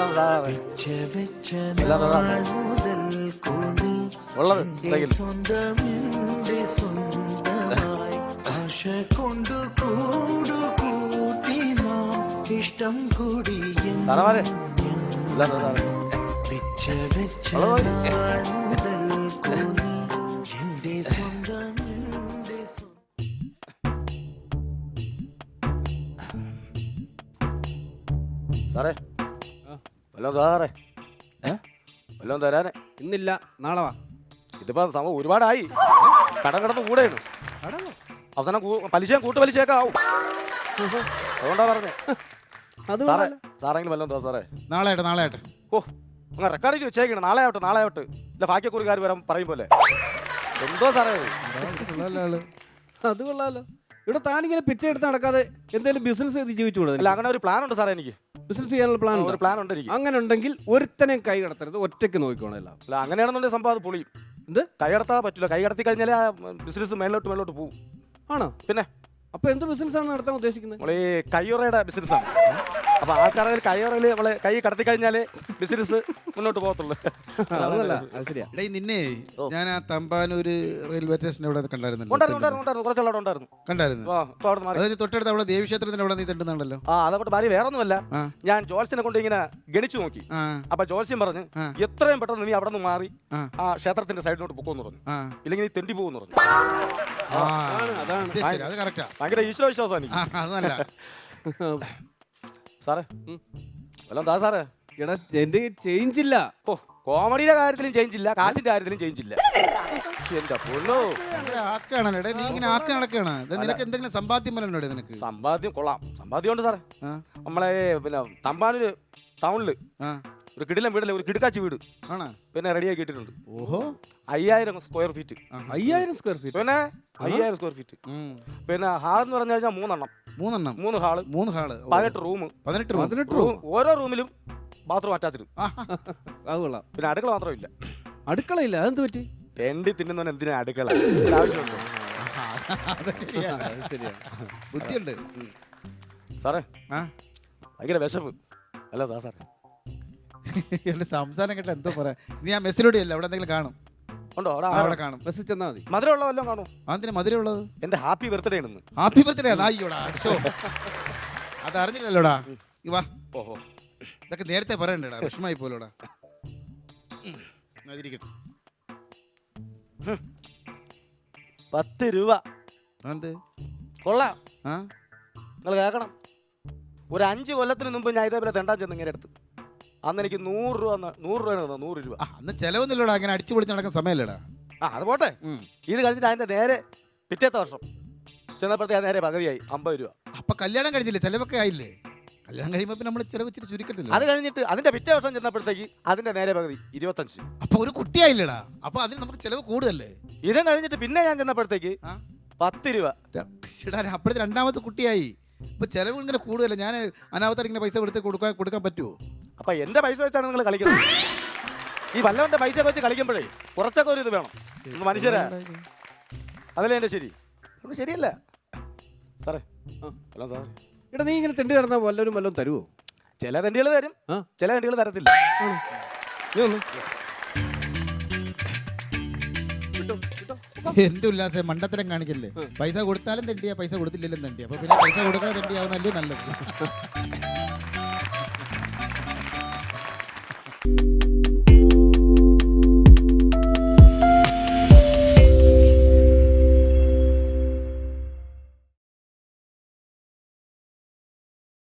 വെള്ളം സാറേ ഉള്ളത് ഇഷ്ടം കൂടി സാറേ സാറേ വല്ലതും സാറേ വല്ലതും തരാനേ ഇന്നില്ല നാളെ വാ. ഇതിപ്പോ സംഭവം ഒരുപാടായി കടം കിടന്ന് കൂടെയാണ് അവസാനം പലിശയും കൂട്ടുപലിശയൊക്കെ ആവും അതുകൊണ്ടാ പറഞ്ഞേ സാറേ സാറെങ്കിലും വല്ലതും താ സാറേ. നാളെ ആട്ടെ ഓ അങ്ങനെ റെക്കോർഡിങ് വെച്ചേക്കണം നാളെ ആവട്ടെ ഇല്ല ഭാഗ്യക്കുറിക്കാർ വരാൻ പറയും പോലെ എന്തോ സാറേ അത് കൊള്ളാലോ. ഇവിടെ താനിങ്ങനെ പിച്ച എടുത്ത് നടക്കാതെ എന്തെങ്കിലും ബിസിനസ് ചെയ്ത് ജീവിച്ചുകൂടെ? അല്ല അങ്ങനെ ഒരു പ്ലാൻ ഉണ്ട് സാറേ എനിക്ക് ബിസിനസ് ചെയ്യാനുള്ള പ്ലാൻ ഉണ്ട് എനിക്ക്. അങ്ങനെ ഉണ്ടെങ്കിൽ ഒരുത്തനെയും കൈ കടത്തരുത്, ഒറ്റയ്ക്ക് നോക്കിക്കോണം എല്ലാം. അല്ല അങ്ങനെയാണെന്നുണ്ടെങ്കിൽ സംഭവം അത് പൊളിയും. എന്ത് കൈ കടത്താൻ പറ്റില്ല, കൈ കടത്തി കഴിഞ്ഞാൽ ആ ബിസിനസ് മേലോട്ട് പോകും. ആണോ? പിന്നെ അപ്പൊ എന്ത് ബിസിനസ്സാണ് നടത്താൻ ഉദ്ദേശിക്കുന്നത്? നമ്മളീ കയ്യുറയുടെ ബിസിനസ്സാണ്. അപ്പൊ ആൾക്കാരുടെ കയ്യുറയിൽ നമ്മളെ കൈ കടത്തി കഴിഞ്ഞാലേ ബിസിനസ് മുന്നോട്ട് പോകത്തുള്ളൂ. ശരിയാ. നിന്നെ ഞാൻ ആ തമ്പാനൂര് റെയിൽവേ സ്റ്റേഷൻ അവിടെ കണ്ടായിരുന്നു. തൊട്ടടുത്ത് അവിടെ ദേവീക്ഷേത്രത്തിന്റെ അവിടെ നീ തട്ടുന്നുണ്ടല്ലോ. അതോട്ട് ഭാര്യ വേറെ ഒന്നുമല്ല, ഞാൻ ജോത്സ്യനെ കൊണ്ട് ഇങ്ങനെ ഗണിച്ചു നോക്കി. അപ്പൊ ജോത്സ്യം പറഞ്ഞ് എത്രയും പെട്ടെന്ന് നീ അവിടെ നിന്ന് മാറി ആ ക്ഷേത്രത്തിന്റെ സൈഡിലോട്ട് പൊക്കോന്ന് പറഞ്ഞു, ഇല്ലെങ്കിൽ നീ തെണ്ടി പോകുന്നു പറഞ്ഞു. ഭയങ്കര ഈശ്വര വിശ്വാസമാണ് സാറേ. വല്ലതും താ സാറേ. എടാ എന്റെ ചേഞ്ച് ഇല്ല. ഓ കോമഡിയുടെ കാര്യത്തിലും ചേഞ്ച് ഇല്ല, കാശിന്റെ കാര്യത്തിലും ചേഞ്ച് ഇല്ല. എന്റെ പൊന്നോ നീ ഇങ്ങനെ ആക്കി നടക്കാണ്. നിനക്ക് എന്തെങ്കിലും സമ്പാദ്യം പോലെ നിനക്ക്? സമ്പാദ്യം കൊള്ളാം, സമ്പാദ്യം ഉണ്ട് സാറേ. നമ്മളെ പിന്നെ തമ്പാനൂര് ടൗണില് ഒരു കിടിലം വീടല്ലേ, ഒരു കിടുക്കാച്ചി വീട് പിന്നെ റെഡിയാക്കി ഇട്ടിട്ടുണ്ട്. ഓഹോ 5000 സ്ക്വയർ ഫീറ്റ്. 5000 square feet? പിന്നെ 5000 സ്ക്വയർ ഫീറ്റ്. പിന്നെ ഹാൾ എന്ന് പറഞ്ഞു കഴിഞ്ഞാൽ 3 ഹാള് 18 റൂം. ഓരോ റൂമിലും ബാത്റൂം അറ്റാച്ച്ഡ്. പിന്നെ അടുക്കള മാത്രമില്ല. അടുക്കളയില്ല? അതെന്ത് പറ്റി? തെണ്ടി തിന്നുന്ന എന്തിനാ അടുക്കള? ആവശ്യമുണ്ടോ? ബുദ്ധിയുണ്ട് സാറേ. ഭയങ്കര വിശപ്പ്. അല്ല താ സാറേ. എന്റെ സംസാരം കേട്ട എന്തോ പറയാ. നീ ആ മെസ്സിലൂടെയല്ല അവിടെ എന്തെങ്കിലും കാണും? ഉണ്ടോ? അവിടെ കാണും. മെസ്സിൽ ചെന്നാ മതി. മധുരമുള്ള വല്ലതും കാണും. അതിന് മധുരമുള്ളത് എന്റെ ഹാപ്പി ബർത്ത്ഡേ ആണെന്ന്. ഹാപ്പി ബർത്ത്ഡേ അത് അറിഞ്ഞില്ലല്ലോടാ. വാ, ഓഹോ ഇതൊക്കെ നേരത്തെ പറയണ്ടേടാ, വിഷമായി പോലോടാ. 10 രൂപ കൊള്ളാം. നിങ്ങൾ കേൾക്കണം, ഒരു 5 കൊല്ലത്തിന് മുമ്പ് ഞാൻ ഇതേപോലെ തെണ്ടാൻ ചെന്ന് ഇങ്ങനെ എടുത്ത് അന്ന് എനിക്ക് 100 രൂപ. അന്ന് ചെലവൊന്നുമില്ലടാ, അങ്ങനെ അടിച്ചു പൊളിച്ച് നടക്കുന്ന സമയമല്ലേടാ. അത് പോട്ടെ. ഇത് കഴിഞ്ഞിട്ട് അതിന്റെ നേരെ പിറ്റേത്തെ വർഷം ചെന്നപ്പോഴത്തെ നേരെ പകുതിയായി 50 രൂപ. അപ്പൊ കല്യാണം കഴിഞ്ഞില്ലേ, ചെലവൊക്കെ ആയില്ലേ? കല്യാണം കഴിയുമ്പോ നമ്മൾ ചെലവച്ചിട്ട് ചുരുക്കത്തില്ല. അത് കഴിഞ്ഞിട്ട് അതിന്റെ പിറ്റേ വർഷം ചെന്നപ്പോഴത്തേക്ക് അതിന്റെ നേരെ പകുതി 25. അപ്പൊ ഒരു കുട്ടിയായില്ലടാ, അപ്പൊ അതിന് നമുക്ക് ചെലവ് കൂടുതലല്ലേ? ഇതും കഴിഞ്ഞിട്ട് പിന്നെ ഞാൻ ചെന്നപ്പോഴത്തേക്ക് 10 രൂപ. അപ്പോഴത്തെ രണ്ടാമത്തെ കുട്ടിയായി. ഇപ്പൊ ചെലവ് ഇങ്ങനെ കൂടുതലല്ലേ? ഞാൻ അനാവത്തായിട്ട് ഇങ്ങനെ പൈസ കൊടുത്ത് കൊടുക്കാൻ പറ്റുമോ? അപ്പൊ എന്റെ പൈസ വെച്ചാണ് നിങ്ങൾ കളിക്കുന്നത്. ഈ വല്ലവന്റെ പൈസ വെച്ച് കളിക്കുമ്പോഴേ കുറച്ചൊക്കെ ഒരു ഇത് വേണം. മനുഷ്യരാ, അതല്ലേ എന്റെ ശരി? ഒന്നും ശരിയല്ല സാറേ. ഹലോ സാറേ. എടാ നീ ഇങ്ങനെ തെണ്ടി നടന്നാൽ വല്ലവരും തരുമോ? ചില തെണ്ടികൾ തരും, ചില തെണ്ടികൾ തരത്തില്ല. എന്റെ ഉല്ലാസം മണ്ടത്തരം കാണിക്കല്ലേ. പൈസ കൊടുത്താലും തെണ്ടിയാ, പൈസ കൊടുത്തില്ലെങ്കിലും തെണ്ടിയാ. അപ്പൊ പിന്നെ പൈസ കൊടുക്കാതെ തെണ്ടിയാവുന്നല്ലേ നല്ലത്.